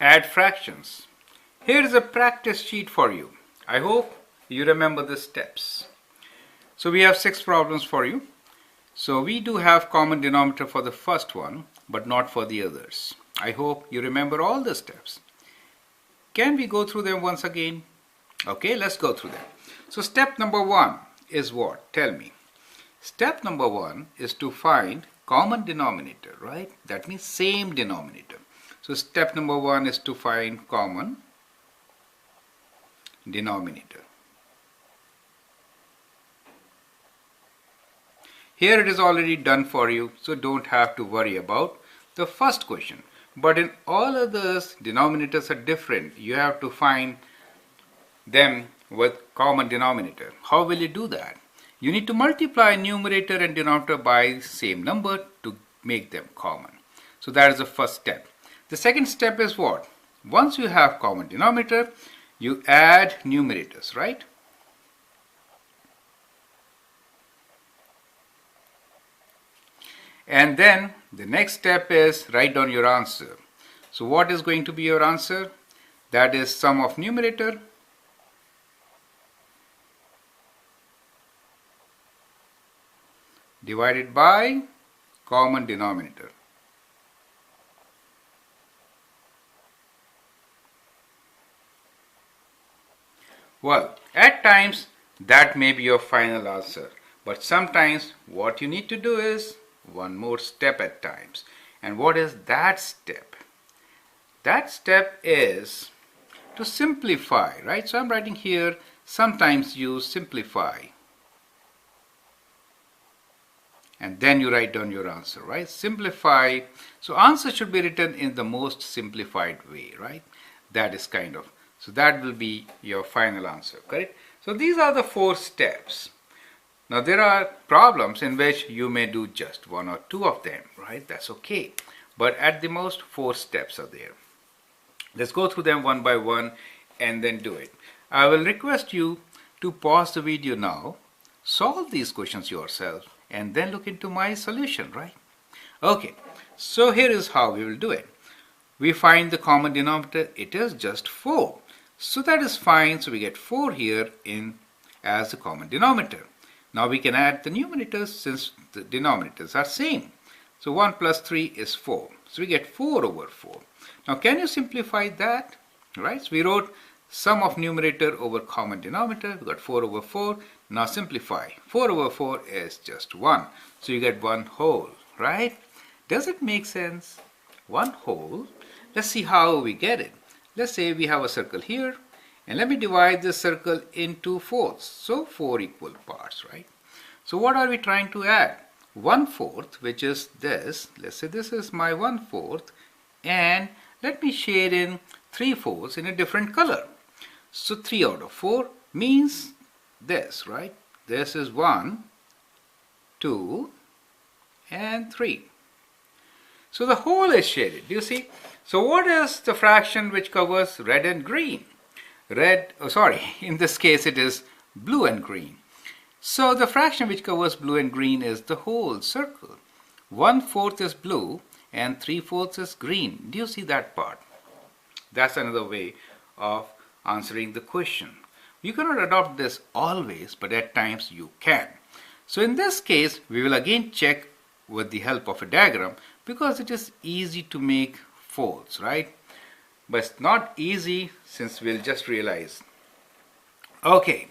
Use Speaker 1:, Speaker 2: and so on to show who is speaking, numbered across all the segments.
Speaker 1: Add fractions. Here is a practice sheet for you. I hope you remember the steps. So we have 6 problems for you. So we do have common denominator for the first one, but not for the others. I hope you remember all the steps. Can we go through them once again? Okay, let's go through them. So step number 1 is what? Tell me. Step number 1 is to find common denominator, right? That means same denominator. So step number 1 is to find common denominator. Here it is already done for you, so don't have to worry about the first question. But in all others, denominators are different. You have to find them with common denominator. How will you do that? You need to multiply numerator and denominator by same number to make them common. So that is the first step. The second step is what? Once you have common denominator, you add numerators, right? And then the next step is write down your answer. So what is going to be your answer? That is sum of numerator divided by common denominator. Well, at times that may be your final answer, but sometimes what you need to do is one more step at times. And what is that step? That step is to simplify, right? So I'm writing here, sometimes you simplify. And then you write down your answer, right? Simplify. So answer should be written in the most simplified way, right? That is kind of. So that will be your final answer, correct? So these are the 4 steps. Now there are problems in which you may do just 1 or 2 of them, right? That's okay. But at the most 4 steps are there. Let's go through them one by one and then do it. I will request you to pause the video now, solve these questions yourself, and then look into my solution, right? Okay, so here is how we will do it. We find the common denominator, it is just 4. So that is fine, so we get 4 here in as the common denominator. Now we can add the numerators since the denominators are same. So 1 plus 3 is 4. So we get 4 over 4. Now can you simplify that? Right, so we wrote sum of numerator over common denominator. We got 4 over 4. Now simplify. 4 over 4 is just 1. So you get 1 whole, right? Does it make sense? 1 whole. Let's see how we get it. Let's say we have a circle here. And let me divide this circle into 4ths. So 4 equal parts, right? So what are we trying to add? 1/4, which is this. Let's say this is my 1/4. And let me shade in 3/4 in a different color. So 3 out of 4 means this, right? This is 1, 2, and 3. So the whole is shaded. Do you see? So what is the fraction which covers red and green? In this case it is blue and green. So the fraction which covers blue and green is the whole circle. 1/4 is blue and 3/4 is green. Do you see that part? That's another way of answering the question. You cannot adopt this always, but at times you can. So in this case, we will again check with the help of a diagram because it is easy to make folds, right? But it's not easy since we'll just realize. Okay,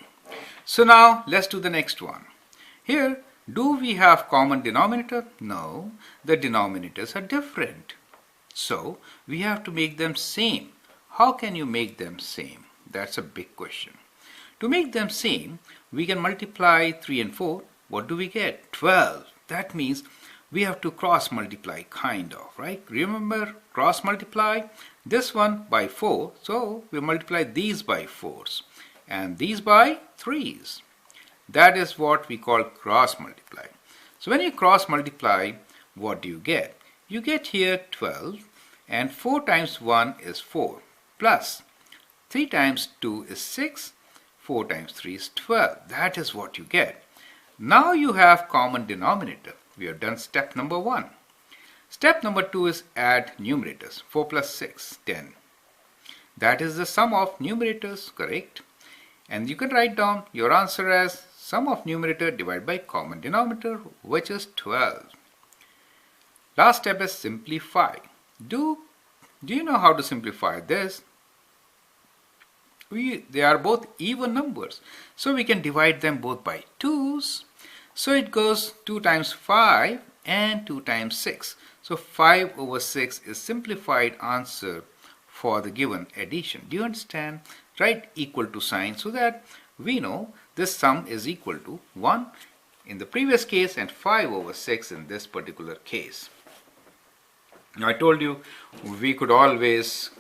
Speaker 1: so now let's do the next one. Here, do we have common denominator? No, the denominators are different. So we have to make them same. How can you make them same? That's a big question. To make them same, we can multiply 3 and 4. What do we get? 12. That means we have to cross multiply, kind of, right? Remember cross multiply this one by 4. So we multiply these by 4s and these by 3s. That is what we call cross multiply. So when you cross multiply, what do you get? You get here 12 and 4 times 1 is 4 plus 3 times 2 is 6, 4 times 3 is 12. That is what you get. Now you have common denominator. We have done step number 1. Step number 2 is add numerators. 4 plus 6, 10. That is the sum of numerators, correct? And you can write down your answer as sum of numerator divided by common denominator, which is 12. Last step is simplify. Do you know how to simplify this? They are both even numbers, so we can divide them both by 2's. So it goes 2 times 5 and 2 times 6. So 5 over 6 is simplified answer for the given addition. Do you understand? Write equal to sign so that we know this sum is equal to 1 in the previous case and 5 over 6 in this particular case. Now I told you we could always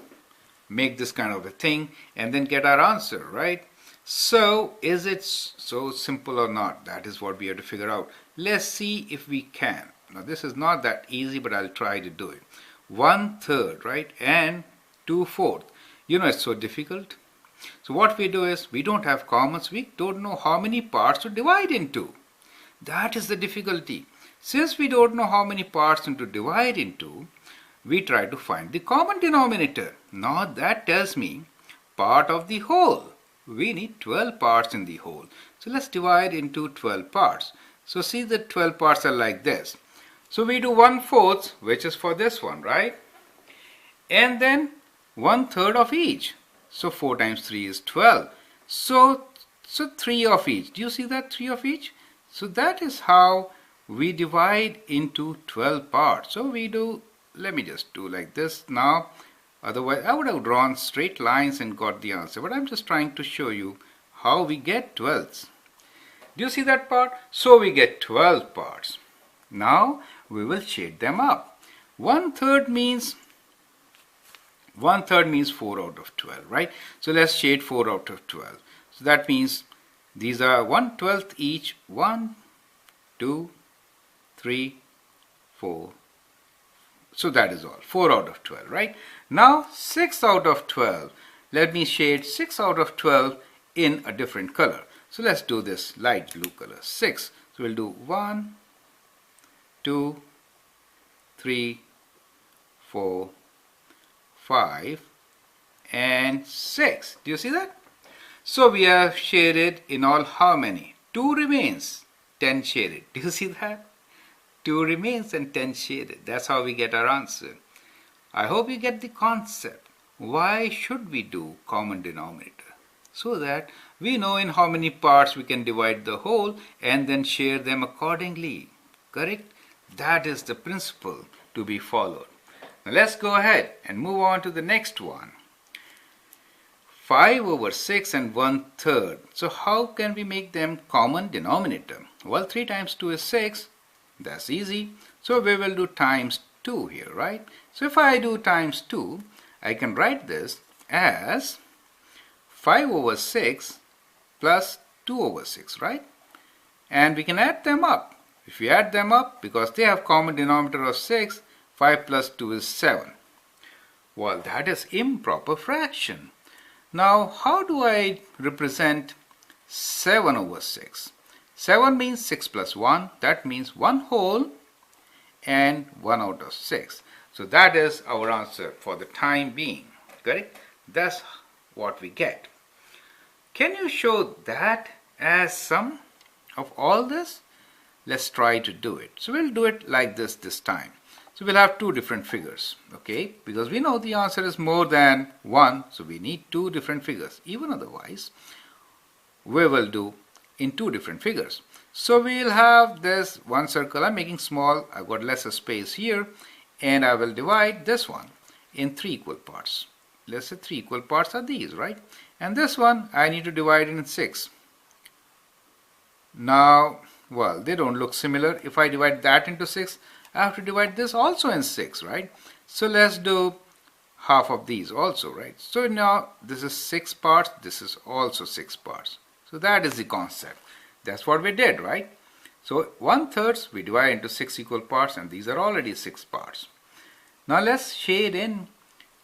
Speaker 1: make this kind of a thing and then get our answer, right? So is it so simple or not? That is what we have to figure out. Let's see if we can. Now this is not that easy, but I'll try to do it. 1/3, right? And 2/4. You know, it's so difficult. So what we do is we don't have commons. We don't know how many parts to divide into. That is the difficulty. Since we don't know how many parts to divide into, we try to find the common denominator. Now that tells me part of the whole. We need 12 parts in the whole. So let's divide into 12 parts. So see, the 12 parts are like this. So we do 1/4, which is for this one, right? And then 1/3 of each. So 4 times 3 is 12. So 3 of each. Do you see that? 3 of each? So that is how we divide into 12 parts. So we do, let me just do like this now. Otherwise, I would have drawn straight lines and got the answer. But I'm just trying to show you how we get 12ths. Do you see that part? So we get 12 parts. Now we will shade them up. 1/3 means 4 out of 12, right? So let's shade 4 out of 12. So that means these are 1/12 each. 1, 2, 3, 4. So that is all. 4 out of 12, right? Now 6 out of 12. Let me shade 6 out of 12 in a different color. So let's do this light blue color. 6. So we'll do 1, 2, 3, 4, 5, and 6. Do you see that? So we have shaded in all how many? 2 remains, 10 shaded. Do you see that? 2 remains and 10 shaded. That's how we get our answer. I hope you get the concept. Why should we do common denominator? So that we know in how many parts we can divide the whole and then share them accordingly. Correct? That is the principle to be followed. Now let's go ahead and move on to the next one. 5 over 6 and 1/3. So how can we make them common denominator? Well, 3 times 2 is 6. That's easy. So we will do times 2 here, right? So if I do times 2, I can write this as 5 over 6 plus 2 over 6, right? And we can add them up. If we add them up, because they have common denominator of 6, 5 plus 2 is 7. Well, that is improper fraction. Now, how do I represent 7 over 6? 7 means 6 plus 1. That means 1 whole and 1 out of 6. So that is our answer for the time being. Correct? That's what we get. Can you show that as sum of all this? Let's try to do it. So we'll do it like this time. So we'll have 2 different figures, okay? Because we know the answer is more than 1, so we need 2 different figures. Even otherwise, we will do in 2 different figures. So we'll have this one circle. I'm making small. I've got lesser space here, and I will divide this one in 3 equal parts. Let's say 3 equal parts are these, right? And this one I need to divide in 6. Now, well, they don't look similar. If I divide that into 6, I have to divide this also in 6, right? So let's do half of these also, right? So now this is 6 parts, this is also 6 parts. So that is the concept. That's what we did, right? So 1/3 we divide into 6 equal parts, and these are already 6 parts. Now let's shade in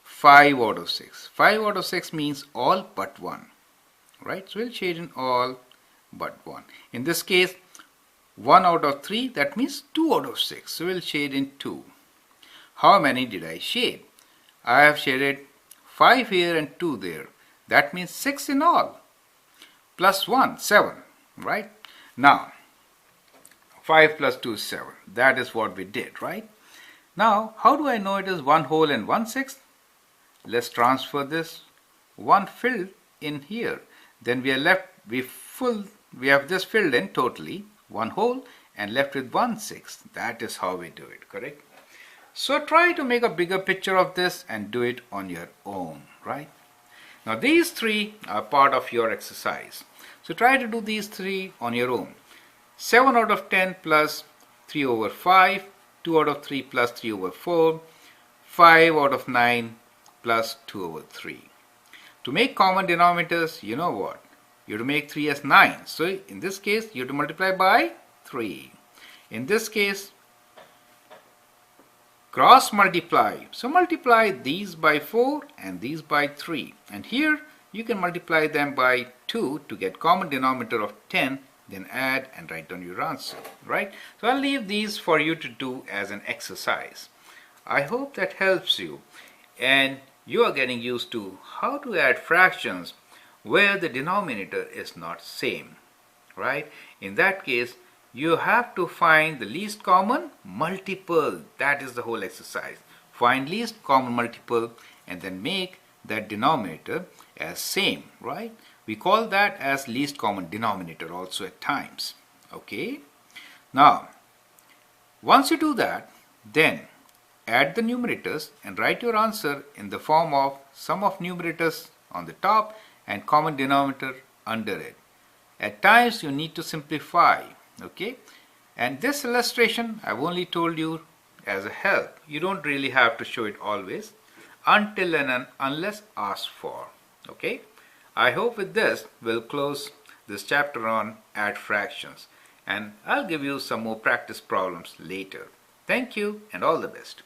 Speaker 1: 5 out of 6. 5 out of 6 means all but 1, right? So we'll shade in all but 1. In this case, 1 out of 3, that means 2 out of 6. So we'll shade in 2. How many did I shade? I have shaded 5 here and 2 there. That means 6 in all. Plus 1, 7, right? Now, 5 plus 2 is 7. That is what we did, right? Now, how do I know it is 1 whole and 1/6? Let's transfer this 1 filled in here. Then we are left, we have just filled in totally 1 whole and left with 1/6. That is how we do it, correct? So try to make a bigger picture of this and do it on your own, right? Now these three are part of your exercise. So try to do these three on your own. 7 out of 10 plus 3 over 5, 2 out of 3 plus 3 over 4, 5 out of 9 plus 2 over 3. To make common denominators, you know what? You have to make 3 as 9. So in this case, you have to multiply by 3. In this case, cross multiply. So multiply these by 4 and these by 3. And here you can multiply them by 2 to get common denominator of 10. Then add and write down your answer, right? So I'll leave these for you to do as an exercise. I hope that helps you and you are getting used to how to add fractions where the denominator is not same, right? In that case, you have to find the least common multiple. That is the whole exercise. Find least common multiple and then make that denominator as same, right? We call that as least common denominator also at times. Okay. Now, once you do that, then add the numerators and write your answer in the form of sum of numerators on the top and common denominator under it. At times you need to simplify. Okay. And this illustration I've only told you as a help. You don't really have to show it always until and unless asked for. Okay. I hope with this we'll close this chapter on add fractions and I'll give you some more practice problems later. Thank you and all the best.